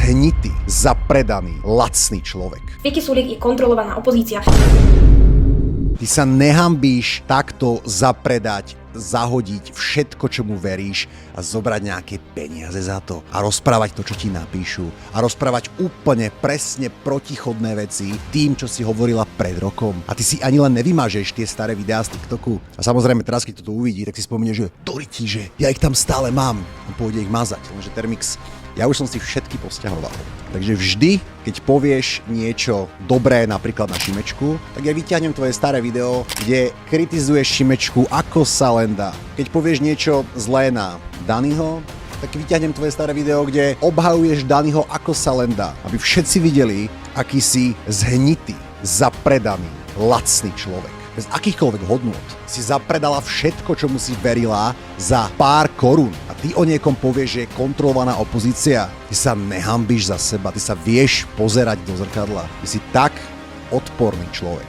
zhnitý, zapredaný, lacný človek. Viki Sulík je kontrolovaná opozícia. Ty sa nehambíš takto zapredať, zahodiť všetko, čomu veríš a zobrať nejaké peniaze za to a rozprávať to, čo ti napíšu a rozprávať úplne presne protichodné veci tým, čo si hovorila pred rokom. A ty si ani len nevymažeš tie staré videá z TikToku. A samozrejme teraz, keď to uvidí, tak si spomenie, že Doriti, že ja ich tam stále mám. On pôjde ich mazať, lenže Termix, ja už som si všetky posťahoval. Takže vždy, keď povieš niečo dobré napríklad na Šimečku, tak ja vyťahnem tvoje staré video, kde kritizuješ Šimečku ako sa len dá. Keď povieš niečo zlé na Daniho, tak vyťahnem tvoje staré video, kde obhajuješ Daniho ako sa len dá. Aby všetci videli, aký si zhnitý, zapredaný, lacný človek. Bez akýchkoľvek hodnôt si zapredala všetko, čomu si verila za pár korún. A ty o niekom povieš, že je kontrolovaná opozícia. Ty sa nehambíš za seba, ty sa vieš pozerať do zrkadla. Ty si tak odporný človek.